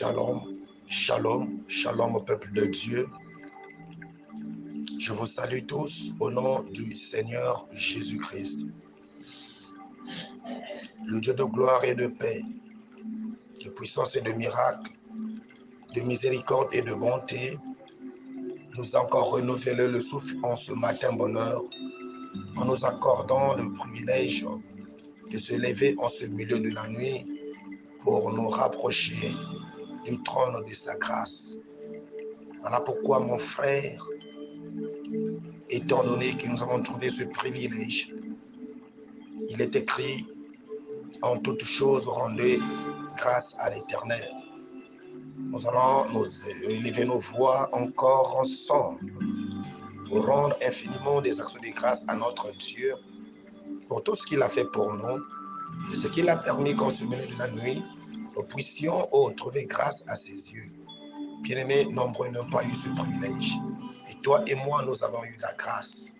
Shalom, shalom, shalom au peuple de Dieu. Je vous salue tous au nom du Seigneur Jésus-Christ. Le Dieu de gloire et de paix, de puissance et de miracle, de miséricorde et de bonté, nous a encore renouvelé le souffle en ce matin bonheur, en nous accordant le privilège de se lever en ce milieu de la nuit pour nous rapprocher du trône de sa grâce. Voilà pourquoi mon frère, étant donné que nous avons trouvé ce privilège, il est écrit en toutes choses rendez grâce à l'Éternel. Nous allons nous élever nos voix encore ensemble pour rendre infiniment des actions de grâce à notre Dieu pour tout ce qu'il a fait pour nous, de ce qu'il a permis qu'en ce milieu de la nuit, nous puissions trouver grâce à ses yeux. Bien-aimés, nombreux n'ont pas eu ce privilège. Et toi et moi, nous avons eu la grâce.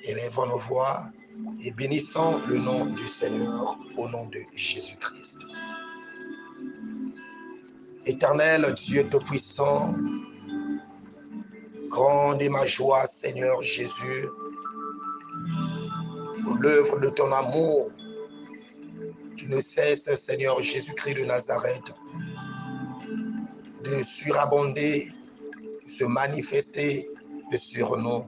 Élevons nos voix et bénissons le nom du Seigneur au nom de Jésus-Christ. Éternel Dieu Tout-Puissant, grande est ma joie, Seigneur Jésus, pour l'œuvre de ton amour qui ne cesse, Seigneur Jésus-Christ de Nazareth, de surabonder, de se manifester sur nous.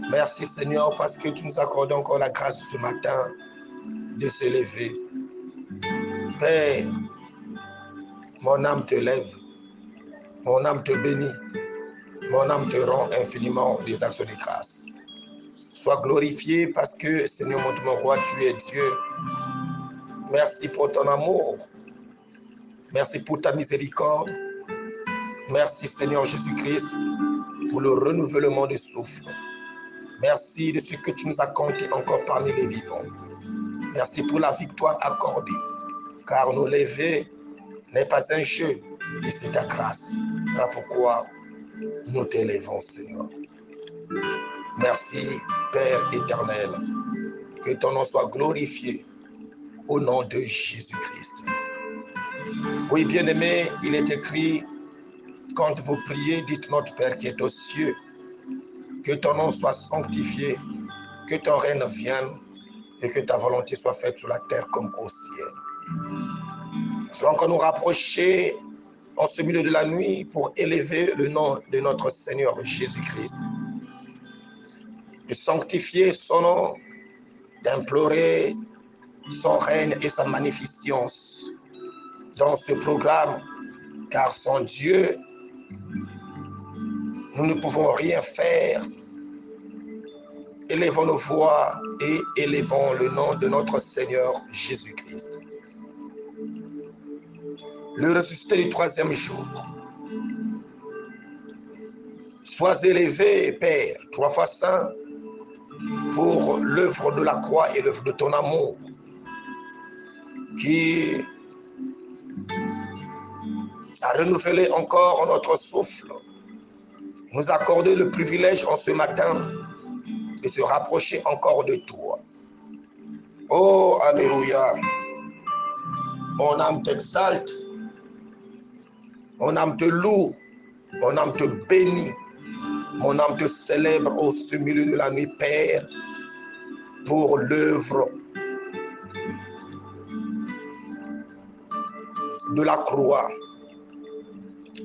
Merci Seigneur parce que tu nous accordes encore la grâce ce matin de se lever. Père, mon âme te lève, mon âme te bénit, mon âme te rend infiniment des actions de grâce. Sois glorifié parce que, Seigneur mon roi, tu es Dieu. Merci pour ton amour. Merci pour ta miséricorde. Merci, Seigneur Jésus-Christ, pour le renouvellement des souffles. Merci de ce que tu nous as compté encore parmi les vivants. Merci pour la victoire accordée, car nous lever n'est pas un jeu, mais c'est ta grâce. Voilà pourquoi nous t'élèvons, Seigneur. Merci, Père éternel. Que ton nom soit glorifié au nom de Jésus-Christ. Oui, bien-aimé, il est écrit, quand vous priez, dites notre Père qui est aux cieux, que ton nom soit sanctifié, que ton règne vienne et que ta volonté soit faite sur la terre comme au ciel. Nous allons encore nous rapprocher en ce milieu de la nuit pour élever le nom de notre Seigneur Jésus-Christ, de sanctifier son nom, d'implorer son règne et sa magnificence dans ce programme, car sans Dieu, nous ne pouvons rien faire. Élevons nos voix et élevons le nom de notre Seigneur Jésus-Christ. Le ressuscité du troisième jour. Sois élevé, Père, 3 fois saint, pour l'œuvre de la croix et l'œuvre de ton amour, qui a renouvelé encore notre souffle, nous accorder le privilège en ce matin de se rapprocher encore de toi. Oh, alléluia. Mon âme t'exalte, mon âme te loue, mon âme te bénit, mon âme te célèbre au milieu de la nuit, Père, pour l'œuvre de la croix.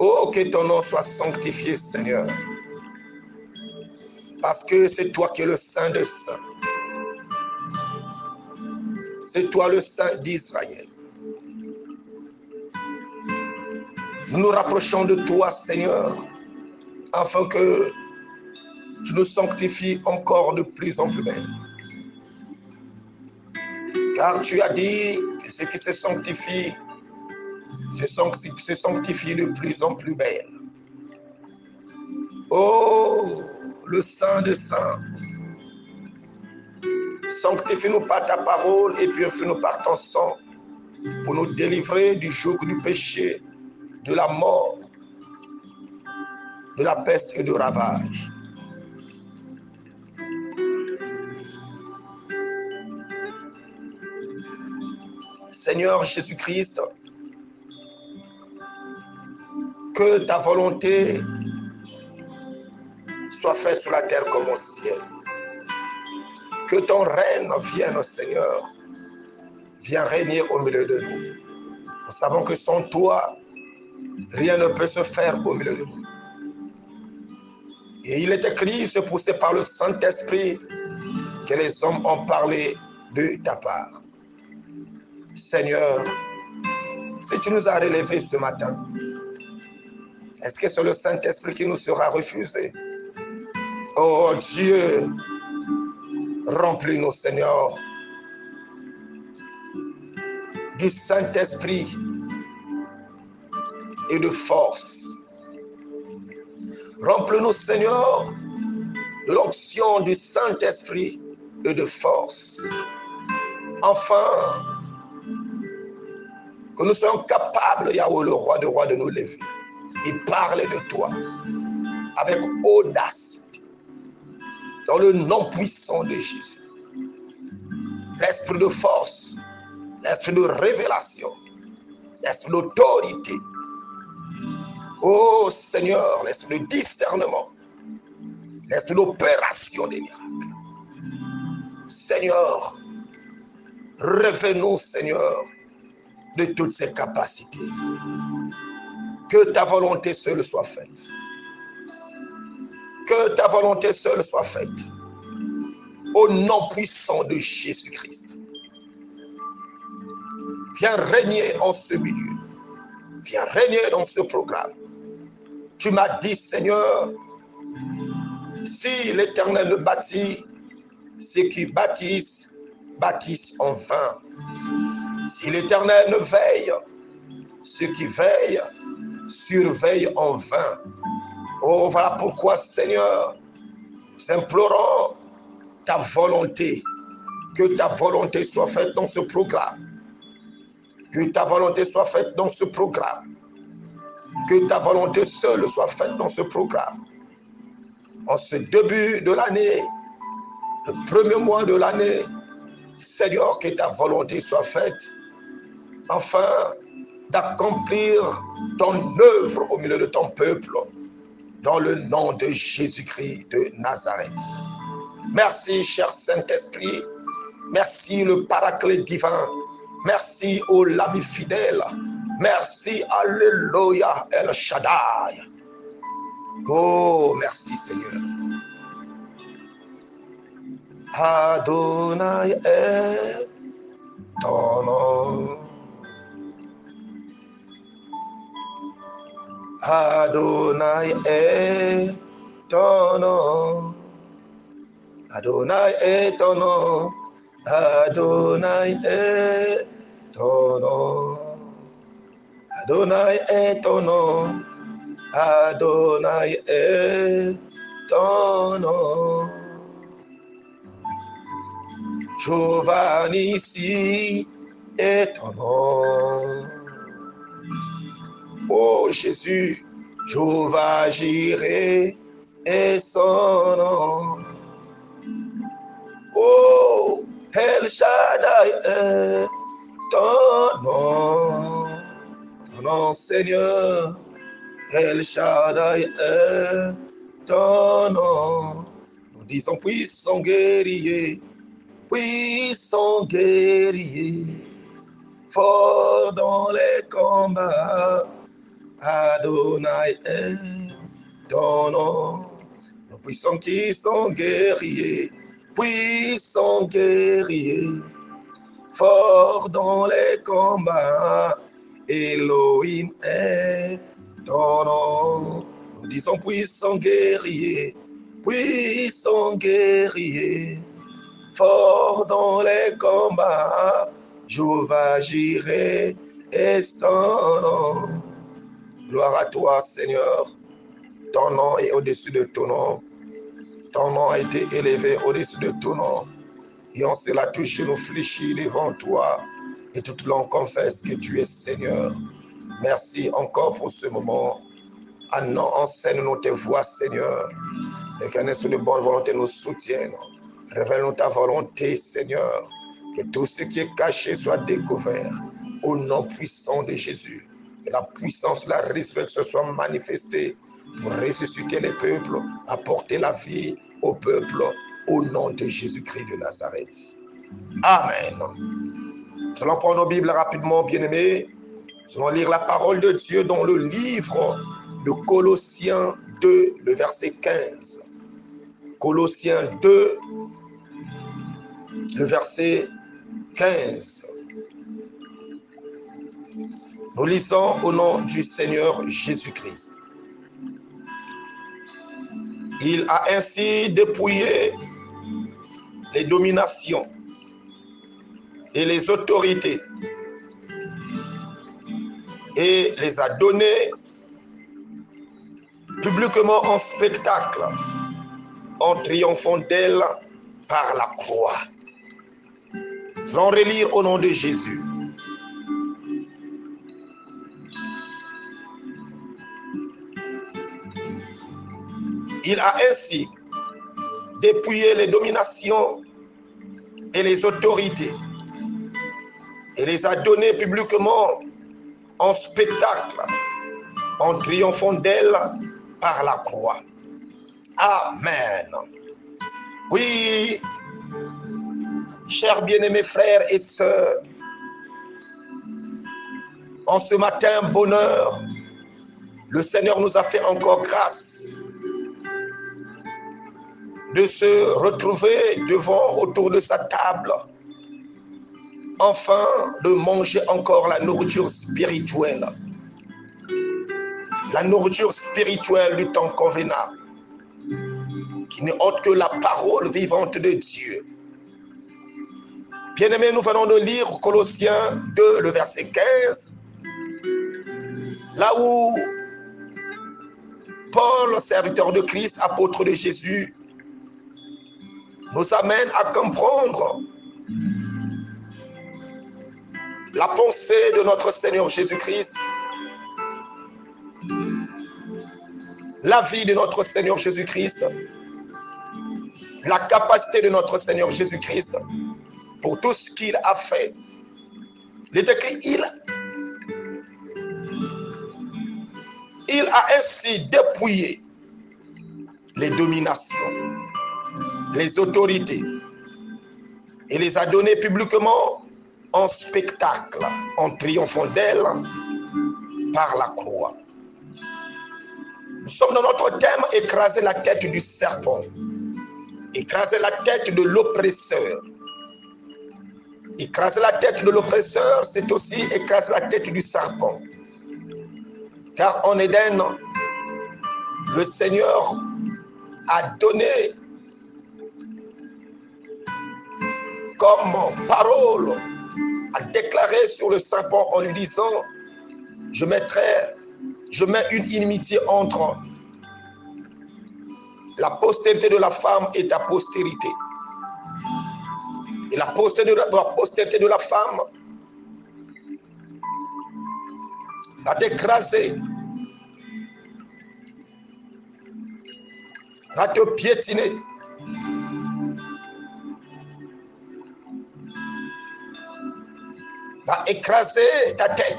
Oh, que ton nom soit sanctifié, Seigneur, parce que c'est toi qui es le Saint des Saints. C'est toi le Saint d'Israël. Nous nous rapprochons de toi, Seigneur, afin que tu nous sanctifies encore de plus en plus belle. Car tu as dit que ce qui se sanctifie se sanctifie de plus en plus belle. Oh, le Saint des Saints, sanctifie-nous par ta parole et purifie-nous par ton sang pour nous délivrer du joug du péché, de la mort, de la peste et du ravage. Seigneur Jésus-Christ, Que ta volonté soit faite sur la terre comme au ciel. Que ton règne vienne, Seigneur. Viens régner au milieu de nous. Nous savons que sans toi, rien ne peut se faire au milieu de nous. Et il est écrit, c'est poussé par le Saint-Esprit, que les hommes ont parlé de ta part. Seigneur, si tu nous as relevés ce matin, est-ce que c'est le Saint-Esprit qui nous sera refusé? Oh Dieu, remplis-nous, Seigneur, du Saint-Esprit et de force. Remplis-nous, Seigneur, de l'onction du Saint-Esprit et de force. Enfin, que nous soyons capables, Yahweh, le roi des rois, de nous lever et parler de toi avec audace, dans le nom puissant de Jésus. L'esprit de force, l'esprit de révélation, l'esprit d'autorité. Oh Seigneur, l'esprit de discernement, l'esprit d'opération des miracles. Seigneur, révèle-nous, Seigneur, de toutes ces capacités. Que ta volonté seule soit faite. Que ta volonté seule soit faite. Au nom puissant de Jésus-Christ. Viens régner en ce milieu. Viens régner dans ce programme. Tu m'as dit, Seigneur, si l'Éternel le bâtit, ceux qui bâtissent, bâtissent en vain. Si l'Éternel ne veille, ceux qui veillent, surveillent en vain. Oh, voilà pourquoi, Seigneur, nous implorons ta volonté. Que ta volonté soit faite dans ce programme. Que ta volonté soit faite dans ce programme. Que ta volonté seule soit faite dans ce programme. En ce début de l'année, le premier mois de l'année, Seigneur, que ta volonté soit faite, afin d'accomplir ton œuvre au milieu de ton peuple, dans le nom de Jésus-Christ de Nazareth. Merci, cher Saint-Esprit. Merci, le Paraclet divin. Merci, ô l'ami fidèle. Merci, Alléluia, El Shaddai. Oh, merci, Seigneur. Adonai est ton nom. Adonai est ton nom. Adonai est ton nom. Adonai est ton nom. Adonai est ton nom. Adonai est ton nom. Jéhovah Nissi est ton nom. Oh Jésus, Jéhovah Jireh est son nom. Oh, El Shaddai est ton nom. Ton nom, Seigneur, El Shaddai est ton nom. Nous disons puissant guerrier, fort dans les combats. Adonai est ton nom. Nous puissants qui sont guerriers, puissants guerriers, fort dans les combats. Elohim est ton nom. Nous disons puissants guerriers, fort dans les combats. Jéhovah Jireh est son nom. Gloire à toi, Seigneur. Ton nom est au-dessus de ton nom. Ton nom a été élevé au-dessus de ton nom. Et on cela touche nous fléchis devant toi. Et toute langue confesse que tu es Seigneur. Merci encore pour ce moment. Enseigne-nous tes voies, Seigneur. Et qu'un esprit de bonne volonté nous soutienne. Révèle-nous ta volonté, Seigneur. Que tout ce qui est caché soit découvert. Au nom puissant de Jésus. que la puissance de la résurrection soit manifestée pour ressusciter les peuples, apporter la vie au peuple, au nom de Jésus-Christ de Nazareth. Amen. Nous allons prendre nos Bibles rapidement, bien-aimés. Nous allons lire la parole de Dieu dans le livre de Colossiens 2, le verset 15. Colossiens 2, le verset 15. Nous lisons au nom du Seigneur Jésus-Christ. Il a ainsi dépouillé les dominations et les autorités et les a données publiquement en spectacle, en triomphant d'elle par la croix. Nous allons relire au nom de Jésus. Il a ainsi dépouillé les dominations et les autorités et les a données publiquement en spectacle, en triomphant d'elle par la croix. Amen. Oui, chers bien-aimés frères et sœurs, en ce matin, bonheur, le Seigneur nous a fait encore grâce de se retrouver autour de sa table, enfin de manger encore la nourriture spirituelle. La nourriture spirituelle du temps convenable, qui n'est autre que la parole vivante de Dieu. Bien-aimés, nous venons de lire Colossiens 2, le verset 15, là où Paul, serviteur de Christ, apôtre de Jésus, nous amène à comprendre la pensée de notre Seigneur Jésus-Christ, la vie de notre Seigneur Jésus-Christ, la capacité de notre Seigneur Jésus-Christ pour tout ce qu'il a fait. Il est écrit, il a ainsi dépouillé les dominations, les autorités, et les a données publiquement en spectacle, en triomphant d'elle par la croix. Nous sommes dans notre thème, écraser la tête du serpent, écraser la tête de l'oppresseur. Écraser la tête de l'oppresseur, c'est aussi écraser la tête du serpent. Car en Éden, le Seigneur a donné comme parole, a déclaré sur le serpent en lui disant, je mets une inimitié entre la postérité de la femme et ta postérité. Et la postérité de la femme va t'écraser, va te piétiner. Va écraser ta tête.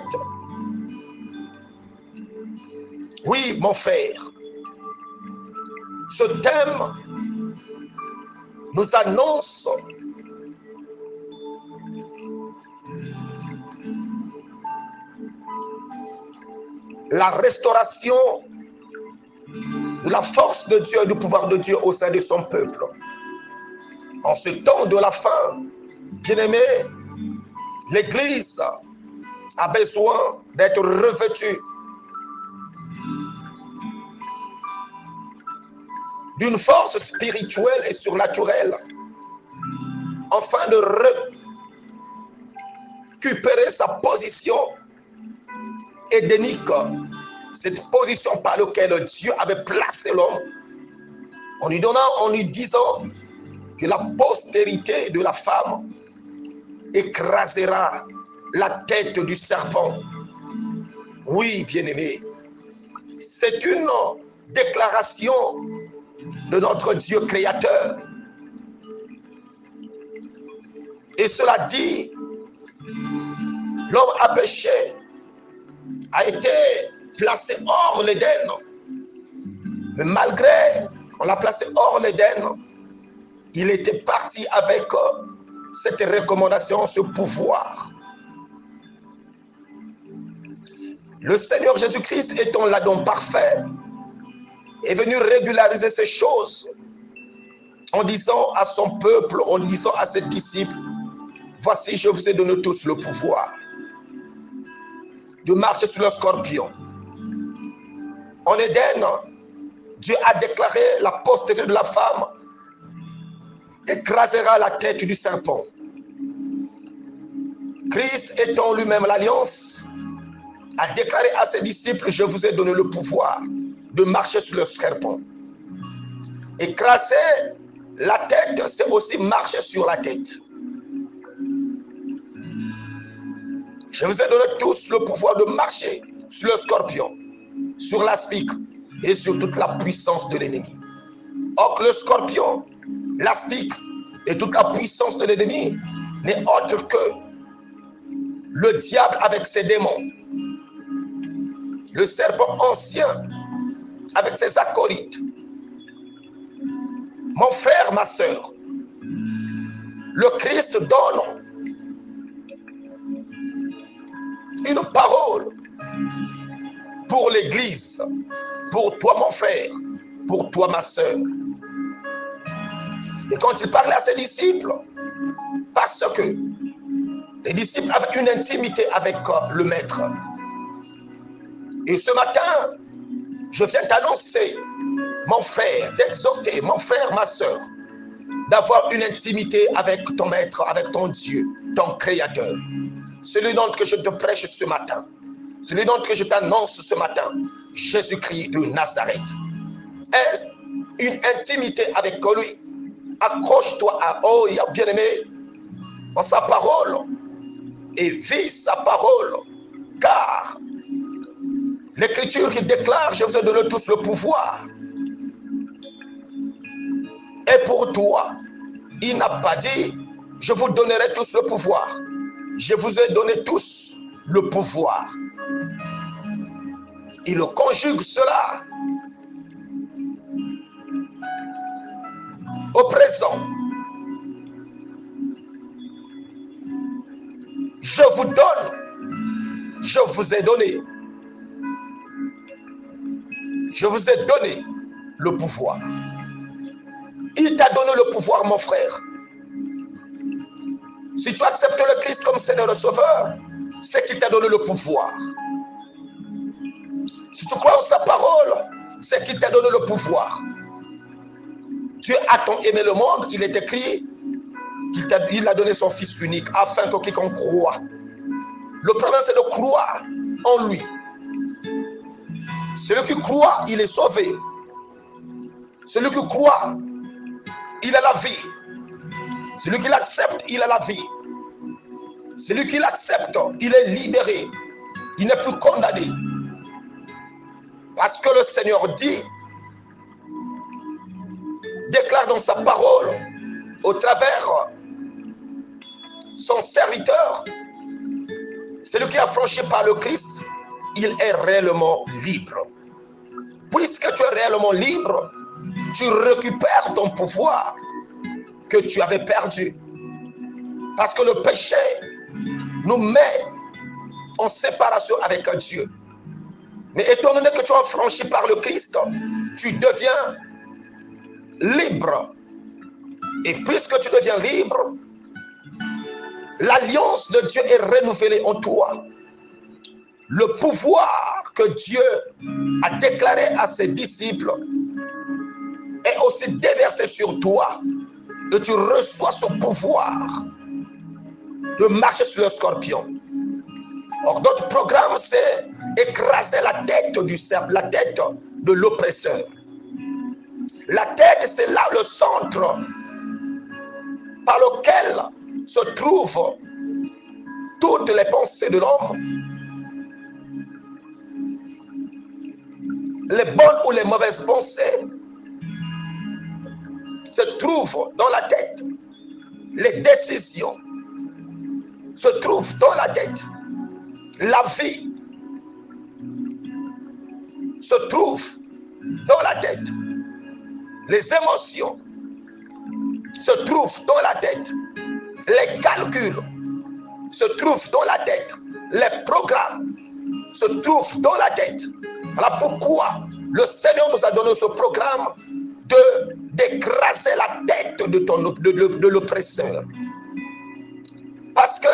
Oui, mon frère, ce thème nous annonce la restauration de la force de Dieu et du pouvoir de Dieu au sein de son peuple. En ce temps de la fin, bien-aimé, l'Église a besoin d'être revêtue d'une force spirituelle et surnaturelle, afin de récupérer sa position édénique, cette position par laquelle Dieu avait placé l'homme, en lui disant que la postérité de la femme écrasera la tête du serpent. Oui, bien-aimé, c'est une déclaration de notre Dieu créateur. Et cela dit, l'homme a péché a été placé hors l'Éden. Mais malgré qu'on l'a placé hors l'Éden, il était parti avec cette recommandation, ce pouvoir. Le Seigneur Jésus-Christ étant l'Adam parfait, est venu régulariser ces choses en disant à son peuple, en disant à ses disciples, voici, je vous ai donné tous le pouvoir de marcher sur le scorpion. En Éden, Dieu a déclaré la postérité de la femme écrasera la tête du serpent. Christ étant lui-même l'alliance, a déclaré à ses disciples, je vous ai donné le pouvoir de marcher sur le serpent. Écraser la tête, c'est aussi marcher sur la tête. Je vous ai donné tous le pouvoir de marcher sur le scorpion, sur l'aspic et sur toute la puissance de l'ennemi. Or que le scorpion, l'aspic et toute la puissance de l'ennemi n'est autre que le diable avec ses démons, le serpent ancien avec ses acolytes. Mon frère, ma soeur, le Christ donne une parole pour l'Église, pour toi mon frère, pour toi ma soeur. Et quand il parlait à ses disciples, parce que les disciples avaient une intimité avec le Maître. Et ce matin, je viens t'annoncer, mon frère, d'exhorter, mon frère, ma soeur, d'avoir une intimité avec ton Maître, avec ton Dieu, ton Créateur. Celui dont que je te prêche ce matin, celui dont que je t'annonce ce matin, Jésus-Christ de Nazareth. Est-ce une intimité avec lui? Accroche-toi à bien-aimé, en sa parole et vis sa parole, car l'Écriture qui déclare, je vous ai donné tous le pouvoir. Et pour toi, il n'a pas dit, je vous donnerai tous le pouvoir. Je vous ai donné tous le pouvoir. Il conjugue cela au présent. Je vous donne, je vous ai donné. Je vous ai donné le pouvoir. Il t'a donné le pouvoir, mon frère. Si tu acceptes le Christ comme Seigneur et Sauveur, c'est qu'il t'a donné le pouvoir. Si tu crois en sa parole, c'est qu'il t'a donné le pouvoir. Dieu a tant aimé le monde, il est écrit qu'il a donné son Fils unique afin que quiconque croit. Le problème, c'est de croire en lui. Celui qui croit, il est sauvé. Celui qui croit, il a la vie. Celui qui l'accepte, il a la vie. Celui qui l'accepte, il est libéré. Il n'est plus condamné. Parce que le Seigneur dit, déclare dans sa parole, au travers son serviteur, celui qui a franchi par le Christ, il est réellement libre. Puisque tu es réellement libre, tu récupères ton pouvoir que tu avais perdu. Parce que le péché nous met en séparation avec Dieu. Mais étant donné que tu as franchi par le Christ, tu deviens libre. Et puisque tu deviens libre, l'alliance de Dieu est renouvelée en toi. Le pouvoir que Dieu a déclaré à ses disciples est aussi déversé sur toi. Et tu reçois ce pouvoir de marcher sur le scorpion. Or, notre programme, c'est écraser la tête du serpent, la tête de l'oppresseur. La tête, c'est là le centre par lequel se trouvent toutes les pensées de l'homme. Les bonnes ou les mauvaises pensées se trouvent dans la tête. Les décisions se trouvent dans la tête. La vie se trouvent dans la tête. Les émotions se trouvent dans la tête. Les calculs se trouvent dans la tête. Les programmes se trouvent dans la tête. Voilà pourquoi le Seigneur nous a donné ce programme d'écraser la tête de l'oppresseur. Parce que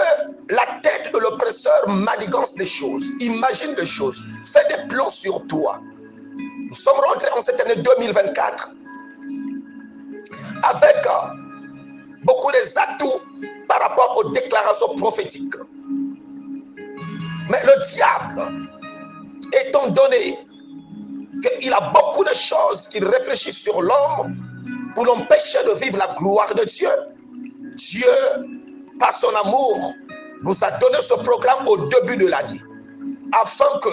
la tête de l'oppresseur manigance les choses, imagine les choses, fait des plans sur toi. Nous sommes rentrés en cette année 2024 avec beaucoup d'atouts par rapport aux déclarations prophétiques. Mais le diable, étant donné qu'il a beaucoup de choses qu'il réfléchit sur l'homme pour l'empêcher de vivre la gloire de Dieu, Dieu, par son amour, nous a donné ce programme au début de l'année, afin que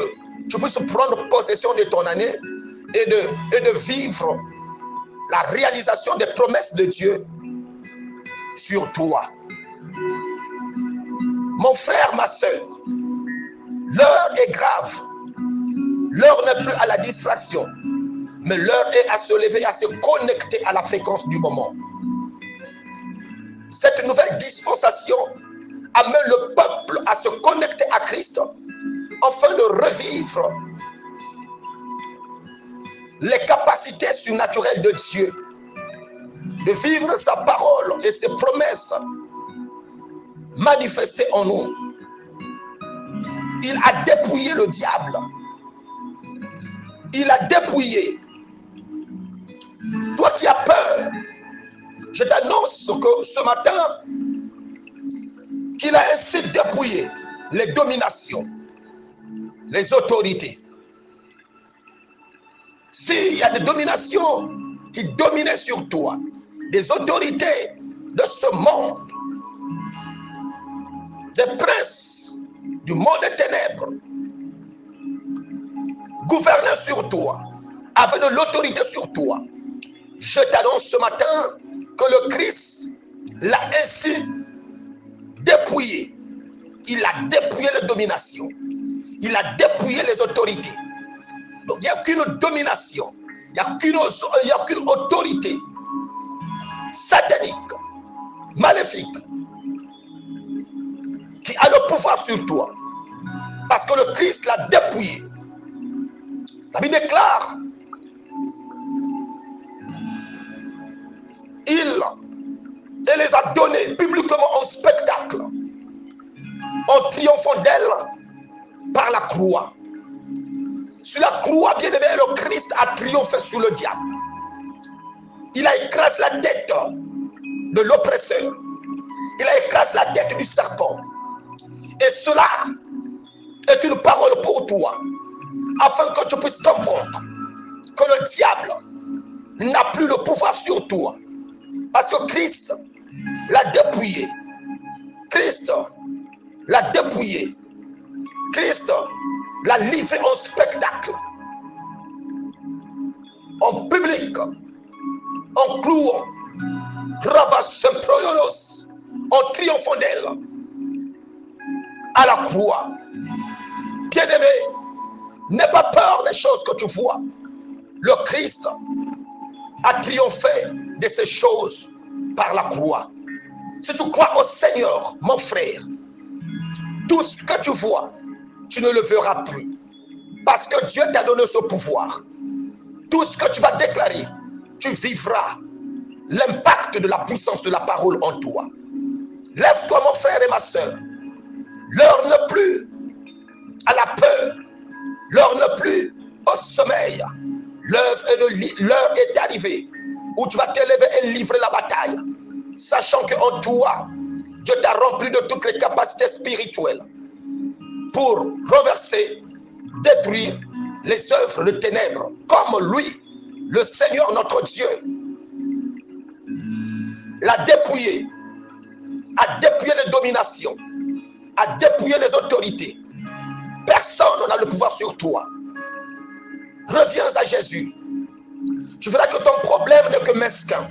tu puisses prendre possession de ton année et de vivre la réalisation des promesses de Dieu sur toi. Mon frère, ma soeur, l'heure est grave. L'heure n'est plus à la distraction, mais l'heure est à se lever, à se connecter à la fréquence du moment. Cette nouvelle dispensation amène le peuple à se connecter à Christ afin de revivre les capacités surnaturelles de Dieu, de vivre sa parole et ses promesses manifestées en nous. Il a dépouillé le diable. Il a dépouillé. Toi qui as peur, je t'annonce que ce matin, qu'il a ainsi dépouillé les dominations, les autorités. S'il y a des dominations qui dominaient sur toi, des autorités de ce monde, des princes du monde des ténèbres, gouvernaient sur toi, avaient de l'autorité sur toi, je t'annonce ce matin que le Christ l'a ainsi dépouillé. Il a dépouillé les dominations. Il a dépouillé les autorités. Donc il n'y a qu'une domination, il n'y a qu'une autorité satanique, maléfique, qui a le pouvoir sur toi. Parce que le Christ l'a dépouillé. La Bible déclare, il les a donnés publiquement en spectacle, en triomphant d'elle par la croix. Sur la croix, bien aimé, le Christ a triomphé sur le diable. Il a écrasé la tête de l'oppresseur. Il a écrasé la tête du serpent. Et cela est une parole pour toi, afin que tu puisses comprendre que le diable n'a plus le pouvoir sur toi. Parce que Christ l'a dépouillé. Christ l'a dépouillé. Christ l'a livré en spectacle, en public, en clouant, en triomphant d'elle, à la croix. Bien-aimé, n'aie pas peur des choses que tu vois. Le Christ a triomphé de ces choses par la croix. Si tu crois au Seigneur, mon frère, tout ce que tu vois, tu ne le verras plus. Parce que Dieu t'a donné ce pouvoir. Tout ce que tu vas déclarer, tu vivras l'impact de la puissance de la parole en toi. Lève-toi, mon frère et ma soeur. L'heure n'est plus à la peur. L'heure n'est plus au sommeil. L'heure est arrivée où tu vas te lever et livrer la bataille, sachant qu'en toi, Dieu t'a rempli de toutes les capacités spirituelles pour renverser, détruire les œuvres de ténèbres, comme lui, le Seigneur notre Dieu, l'a dépouillé, a dépouillé les dominations, a dépouillé les autorités. Personne n'a le pouvoir sur toi. Reviens à Jésus. Tu verras que ton problème n'est que mesquin.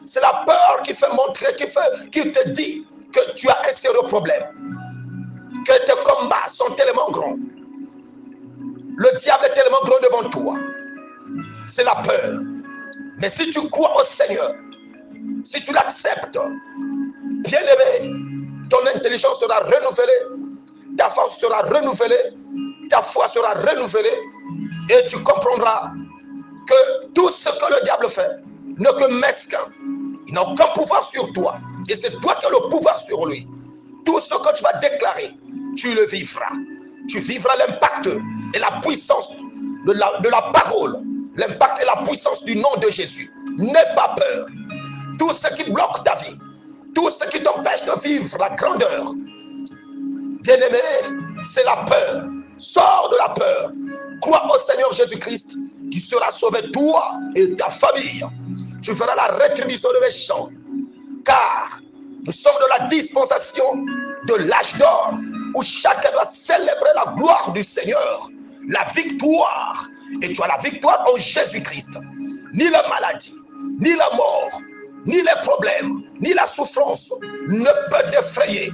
C'est la peur qui fait montrer, qui te dit que tu as un sérieux problème, que tes combats sont tellement grands. Le diable est tellement grand devant toi. C'est la peur. Mais si tu crois au Seigneur, si tu l'acceptes, bien-aimé, ton intelligence sera renouvelée, ta force sera renouvelée, ta foi sera renouvelée, et tu comprendras que tout ce que le diable fait n'est que mesquin. Il n'a aucun pouvoir sur toi. Et c'est toi qui as le pouvoir sur lui. Tout ce que tu vas déclarer, tu le vivras. Tu vivras l'impact et la puissance de la parole. L'impact et la puissance du nom de Jésus. N'aie pas peur. Tout ce qui bloque ta vie, tout ce qui t'empêche de vivre la grandeur, bien-aimé, c'est la peur. Sors de la peur. Crois au Seigneur Jésus-Christ. Tu seras sauvé, toi et ta famille. Tu feras la rétribution des méchants. Car nous sommes de la dispensation de l'âge d'or où chacun doit célébrer la gloire du Seigneur, la victoire. Et tu as la victoire en Jésus-Christ. Ni la maladie, ni la mort, ni les problèmes, ni la souffrance ne peut t'effrayer.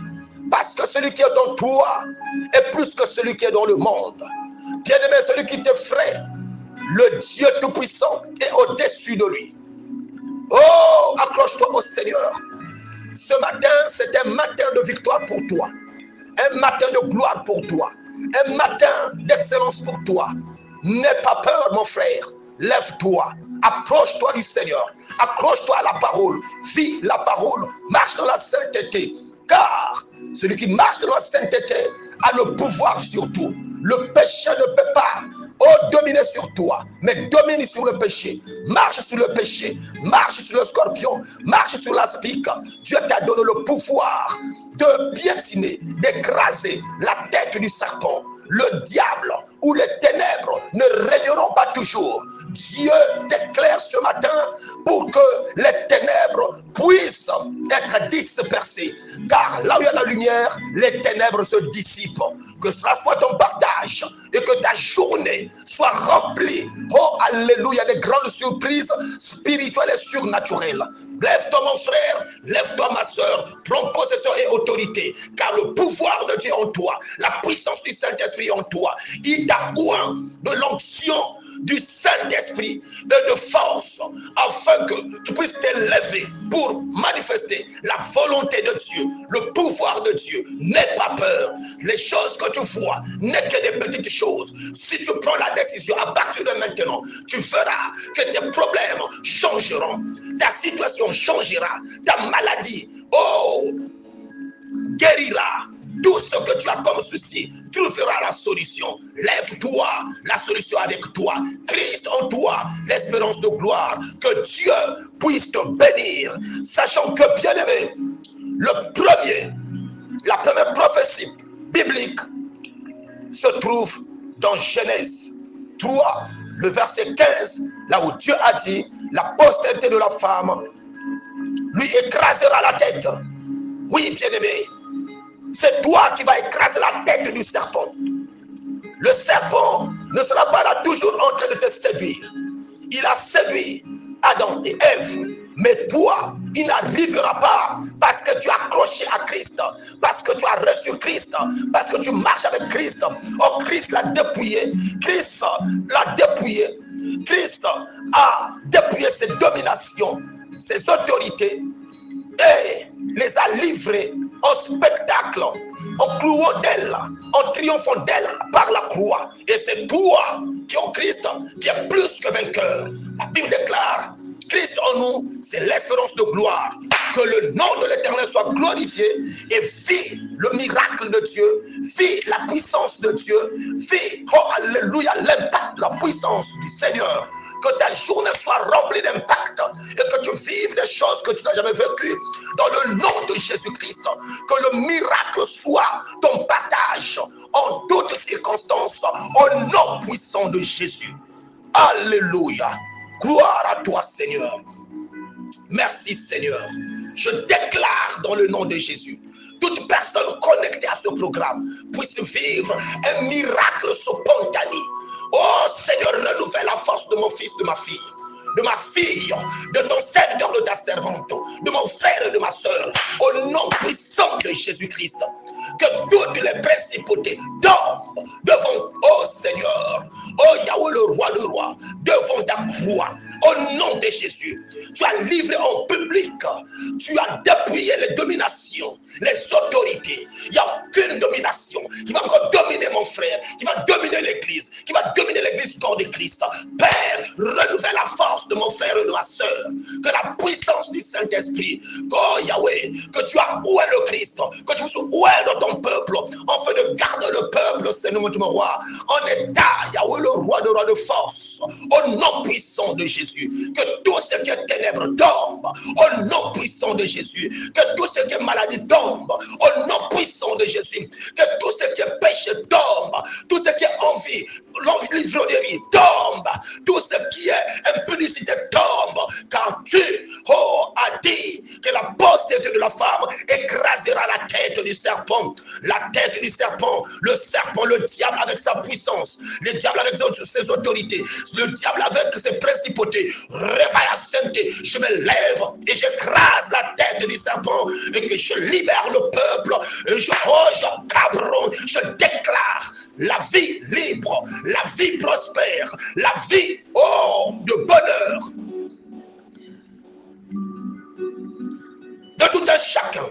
Parce que celui qui est en toi est plus que celui qui est dans le monde. Bien-aimé, celui qui t'effraie, le Dieu Tout-Puissant est au-dessus de lui. Oh, accroche-toi au Seigneur. Ce matin, c'est un matin de victoire pour toi. Un matin de gloire pour toi. Un matin d'excellence pour toi. N'aie pas peur, mon frère. Lève-toi. Approche-toi du Seigneur. Accroche-toi à la parole. Vis la parole. Marche dans la sainteté. Car celui qui marche dans la sainteté a le pouvoir sur tout. Le péché ne peut pas dominer sur toi, mais domine sur le péché. Marche sur le péché, marche sur le scorpion, marche sur la spique. Dieu t'a donné le pouvoir de piétiner, d'écraser la tête du serpent. Le diable ou les ténèbres ne régneront pas toujours. Dieu t'éclaire ce matin pour que les ténèbres puissent être dispersées. Car là où il y a la lumière, les ténèbres se dissipent. Que cela soit ton partage et que ta journée soit remplie. Oh, alléluia, de grandes surprises spirituelles et surnaturelles. Lève-toi mon frère, lève-toi ma soeur, prends possession et autorité, car le pouvoir de Dieu en toi, la puissance du Saint-Esprit en toi, il t'a oint de l'onction du Saint-Esprit et de force, afin que tu puisses t'élever pour manifester la volonté de Dieu, le pouvoir de Dieu. N'aie pas peur. Les choses que tu vois n'est que des petites choses. Si tu prends la décision à partir de maintenant, tu verras que tes problèmes changeront, ta situation changera, ta maladie, guérira. Tout ce que tu as comme souci, trouveras la solution. Lève-toi, la solution avec toi. Christ en toi, l'espérance de gloire. Que Dieu puisse te bénir, sachant que, bien-aimé, la première prophétie biblique se trouve dans Genèse 3, le verset 15, là où Dieu a dit, la postérité de la femme lui écrasera la tête. Oui, bien-aimé, c'est toi qui vas écraser la tête du serpent. Le serpent ne sera pas là toujours en train de te séduire. Il a séduit Adam et Ève. Mais toi, il n'arrivera pas parce que tu as accroché à Christ, parce que tu as reçu Christ, parce que tu marches avec Christ. Oh, Christ l'a dépouillé. Christ l'a dépouillé. Christ a dépouillé ses dominations, ses autorités et les a livrées en spectacle, en clouant d'elle, en triomphant d'elle par la croix. Et c'est toi qui en Christ, qui est plus que vainqueur. La Bible déclare, Christ en nous, c'est l'espérance de gloire. Que le nom de l'Éternel soit glorifié et vis le miracle de Dieu, vis la puissance de Dieu, vis, oh alléluia, l'impact, la puissance du Seigneur. Que ta journée soit remplie d'impact et que tu vives des choses que tu n'as jamais vécues dans le nom de Jésus-Christ. Que le miracle soit ton partage en toutes circonstances au nom puissant de Jésus. Alléluia. Gloire à toi, Seigneur. Merci, Seigneur. Je déclare dans le nom de Jésus, toute personne connectée à ce programme puisse vivre un miracle spontané. Oh Seigneur, renouvelle la force de mon fils, de ma fille, de ton serviteur, de ta servante, de mon frère et de ma soeur, au nom puissant de Jésus-Christ. que toutes les principautés tombent devant, oh Seigneur, oh Yahweh le roi de roi, devant ta croix, au nom de Jésus. Tu as livré en public, tu as dépouillé les dominations, les autorités. Il n'y a aucune domination qui va encore dominer mon frère, qui va dominer l'église, qui va dominer l'église corps de Christ. Père, renouvelle la force de mon frère et de ma soeur, que la puissance du Saint-Esprit, oh Yahweh, que tu as où est le Christ, que tu sois où est dans ton peuple, afin de garder le peuple, Seigneur mon roi, en état, Yahweh le roi de force, au nom puissant de Jésus, que tout ce qui est ténèbres tombe, au nom puissant de Jésus, que tout ce qui est maladie tombe, au nom puissant de Jésus, que tout ce qui est péché tombe, tout ce qui est envie, l'ivrognerie tombe, tout ce qui est impudicité tombe, car tu, oh, as dit que la postérité de la femme écrasera la tête du serpent, le serpent, le diable avec sa puissance, le diable avec ses autorités, le diable avec ses principautés. Réveille la sainteté, je me lève et j'écrase la tête du serpent et que je libère le peuple. Et je déclare la vie libre, la vie prospère, la vie, oh, de bonheur de tout un chacun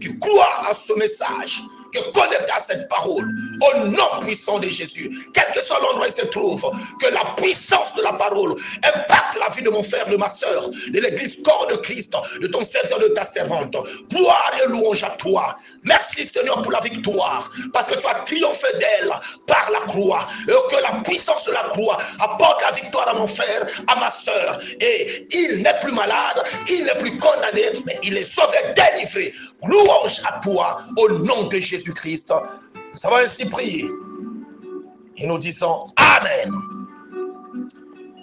qui croit à ce message, qui connecte à cette parole, au nom puissant de Jésus, quel que soit l'endroit où il se trouve, que la puissance de la parole impacte la vie de mon frère, de ma soeur, de l'église corps de Christ, de ton serviteur, de ta servante. Gloire et louange à toi. Merci Seigneur pour la victoire, parce que tu as triomphé d'elle par la croix, et que la puissance de la croix apporte la victoire à mon frère, à ma soeur, et il n'est plus malade, il n'est plus condamné, mais il est sauvé, délivré. Louange à toi, au nom de Jésus-Christ. Nous avons ainsi prié et nous disons Amen.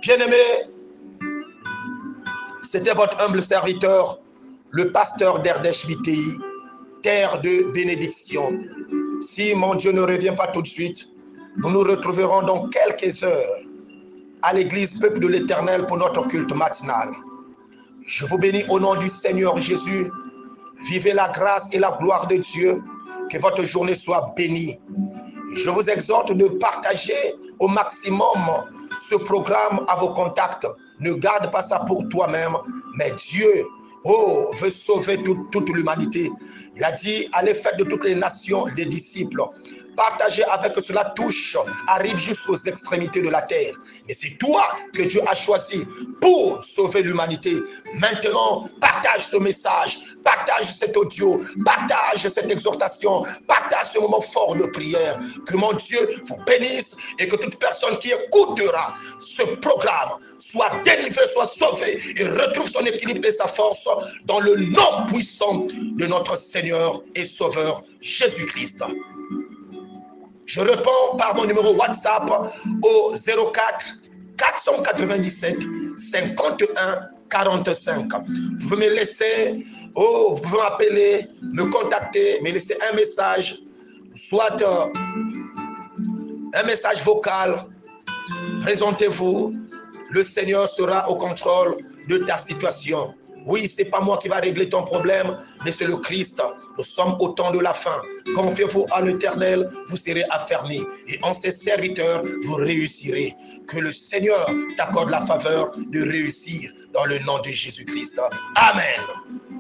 Bien-aimés, c'était votre humble serviteur, le pasteur d'Erdèche BTI, terre de bénédiction. Si mon Dieu ne revient pas tout de suite, nous nous retrouverons dans quelques heures à l'église Peuple de l'Éternel pour notre culte matinal. Je vous bénis au nom du Seigneur Jésus. Vivez la grâce et la gloire de Dieu. Que votre journée soit bénie. Je vous exhorte de partager au maximum ce programme à vos contacts. Ne garde pas ça pour toi-même, mais Dieu, oh, veut sauver toute l'humanité. Il a dit, allez faire de toutes les nations des disciples. Partagez avec que cela touche, arrive jusqu'aux extrémités de la terre. Et c'est toi que Dieu a choisi pour sauver l'humanité. Maintenant, partage ce message, partage cet audio, partage cette exhortation, partage ce moment fort de prière. Que mon Dieu vous bénisse et que toute personne qui écoutera ce programme soit délivrée, soit sauvée et retrouve son équilibre et sa force dans le nom puissant de notre Seigneur et Sauveur Jésus-Christ. Je réponds par mon numéro WhatsApp au 04 497 51 45. Vous pouvez me laisser, vous pouvez m'appeler, me contacter, me laisser un message, soit un message vocal. Présentez-vous, le Seigneur sera au contrôle de ta situation. Oui, ce n'est pas moi qui va régler ton problème, mais c'est le Christ. Nous sommes au temps de la fin. Confiez-vous à l'Éternel, vous serez affermis. Et en ses serviteurs, vous réussirez. Que le Seigneur t'accorde la faveur de réussir dans le nom de Jésus-Christ. Amen.